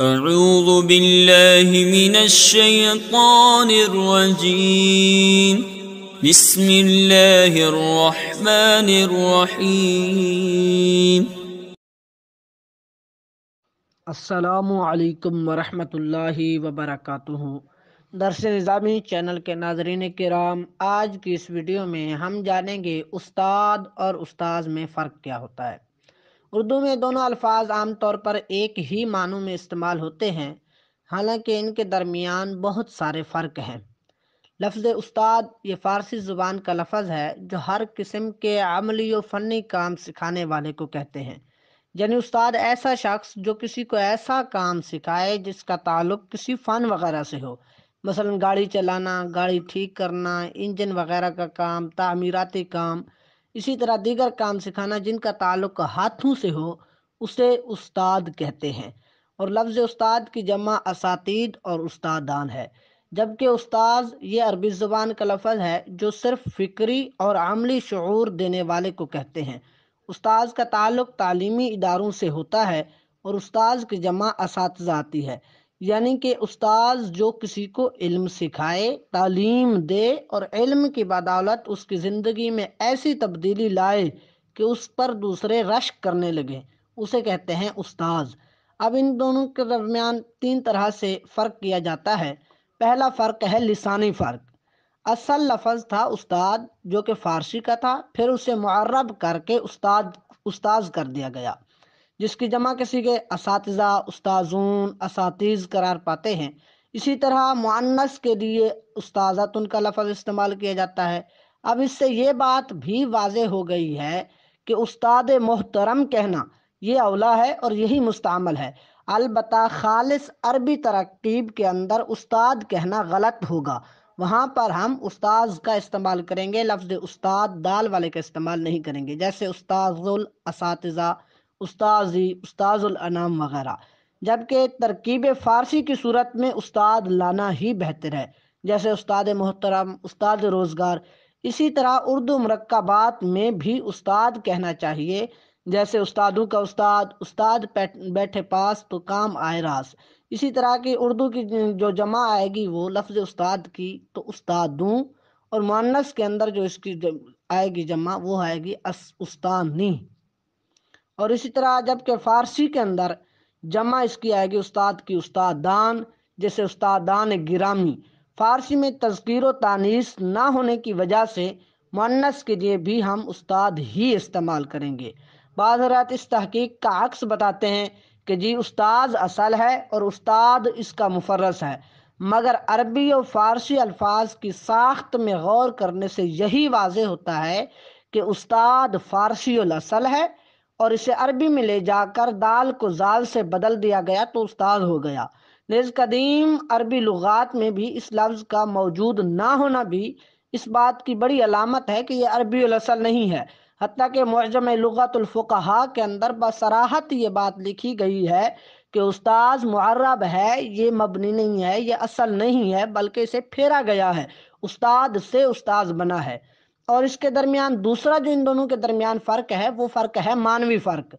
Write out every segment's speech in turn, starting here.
اعوذ باللہ من الشیطان الرجیم بسم اللہ الرحمن الرحیم۔ السلام علیکم ورحمۃ اللہ وبرکاتہ۔ درس نظامی چینل کے ناظرین کرام، آج کی اس ویڈیو میں ہم جانیں گے استاد اور استاذ میں فرق کیا ہوتا ہے۔ اردو میں دونوں الفاظ عام طور پر ایک ہی معنوں میں استعمال ہوتے ہیں، حالانکہ ان کے درمیان بہت سارے فرق ہیں۔ لفظ استاد یہ فارسی زبان کا لفظ ہے جو ہر قسم کے عملی و فنی کام سکھانے والے کو کہتے ہیں۔ یعنی استاد ایسا شخص جو کسی کو ایسا کام سکھائے جس کا تعلق کسی فن وغیرہ سے ہو، مثلا گاڑی چلانا، گاڑی ٹھیک کرنا، انجن وغیرہ کا کام، تعمیراتی کام، اسی طرح دیگر کام سکھانا جن کا تعلق ہاتھوں سے ہو، اسے استاد کہتے ہیں۔ اور لفظ استاد کی جمع اساتید اور استادان ہے، جبکہ استاذ یہ عربی زبان کا لفظ ہے جو صرف فکری اور عملی شعور دینے والے کو کہتے ہیں۔ استاذ کا تعلق تعلیمی اداروں سے ہوتا ہے اور استاذ کی جمع اساتذہ آتی ہے، یعنی کہ استاذ جو کسی کو علم سکھائے، تعلیم دے اور علم کی بدولت اس کی زندگی میں ایسی تبدیلی لائے کہ اس پر دوسرے رشک کرنے لگے، اسے کہتے ہیں استاذ۔ اب ان دونوں کے درمیان تین طرح سے فرق کیا جاتا ہے۔ پہلا فرق ہے لسانی فرق۔ اصل لفظ تھا استاد جو کہ فارسی کا تھا، پھر اسے معرب کر کے استاذ کر دیا گیا، جس کی جمع کسی کے اساتذہ، استاذون، اساتذ قرار پاتے ہیں۔ اسی طرح مؤنث کے لیے استاذتن کا لفظ استعمال کیا جاتا ہے۔ اب اس سے یہ بات بھی واضح ہو گئی ہے کہ استاد محترم کہنا یہ اولا ہے اور یہی مستعمل ہے، البتہ خالص عربی ترکیب کے اندر استاد کہنا غلط ہوگا، وہاں پر ہم استاذ کا استعمال کریں گے، لفظ استاد دال والے کا استعمال نہیں کریں گے، جیسے استاذ الاساتذہ، استاذی، استاذ الانام وغیرہ۔ جبکہ ترکیب فارسی کی صورت میں استاد لانا ہی بہتر ہے، جیسے استاد محترم، استاد روزگار۔ اسی طرح اردو مرکبات میں بھی استاد کہنا چاہیے، جیسے استادوں کا استاد، استاد بیٹھے پاس تو کام آئے راس۔ اسی طرح کی اردو کی جو جمع آئے گی وہ لفظ استاد کی تو استادوں، اور مؤنث کے اندر جو اس کی آئے گی جمع وہ آئے گی استانی۔ اور اسی طرح جبکہ فارسی کے اندر جمع اس کی آئے گی استاد کی استادان، جیسے استادان گرامی۔ فارسی میں تذکیر و تانیث نہ ہونے کی وجہ سے مؤنث کے لیے بھی ہم استاد ہی استعمال کریں گے۔ بعض حضرات اس تحقیق کا عکس بتاتے ہیں کہ جی استاذ اصل ہے اور استاد اس کا مفرس ہے، مگر عربی اور فارسی الفاظ کی ساخت میں غور کرنے سے یہی واضح ہوتا ہے کہ استاد فارسی الاصل ہے اور اسے عربی میں لے جا کر دال کو زال سے بدل دیا گیا تو استاد ہو گیا۔ نیز قدیم عربی لغات میں بھی اس لفظ کا موجود نہ ہونا بھی اس بات کی بڑی علامت ہے کہ یہ عربی الاصل نہیں ہے، حتیٰ کہ معجم لغت الفقہا کے اندر بصراحت یہ بات لکھی گئی ہے کہ استاذ معرب ہے، یہ مبنی نہیں ہے، یہ اصل نہیں ہے، بلکہ اسے پھیرا گیا ہے، استاد سے استاذ بنا ہے۔ اور اس کے درمیان دوسرا جو ان دونوں کے درمیان فرق ہے وہ فرق ہے معنوی فرق،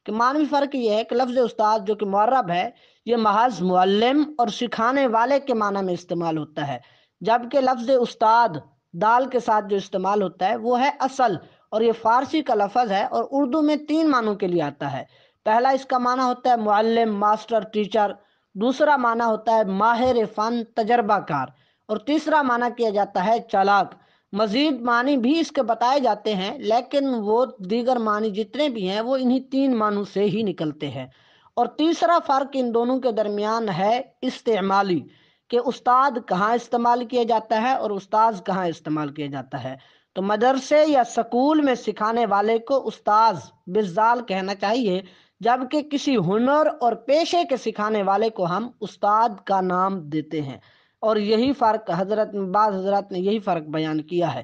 کہ معنوی فرق یہ ہے کہ لفظ استاد جو کہ معرب ہے یہ محض معلم اور سکھانے والے کے معنی میں استعمال ہوتا ہے، جبکہ لفظ استاد دال کے ساتھ جو استعمال ہوتا ہے وہ ہے اصل، اور یہ فارسی کا لفظ ہے اور اردو میں تین معنوں کے لیے آتا ہے۔ پہلا اس کا معنی ہوتا ہے معلم، ماسٹر، ٹیچر، دوسرا معنی ہوتا ہے ماہر فن، تجربہ کار، اور تیسرا معنی کیا جاتا ہے چالاک۔ مزید معنی بھی اس کے بتائے جاتے ہیں، لیکن وہ دیگر معنی جتنے بھی ہیں وہ انہی تین معنوں سے ہی نکلتے ہیں۔ اور تیسرا فرق ان دونوں کے درمیان ہے استعمالی، کہ استاد کہاں استعمال کیا جاتا ہے اور استاذ کہاں استعمال کیا جاتا ہے۔ تو مدرسے یا سکول میں سکھانے والے کو استاذ بالذال کہنا چاہیے، جبکہ کسی ہنر اور پیشے کے سکھانے والے کو ہم استاد کا نام دیتے ہیں۔ اور یہی فرق بعض حضرات نے یہی فرق بیان کیا ہے۔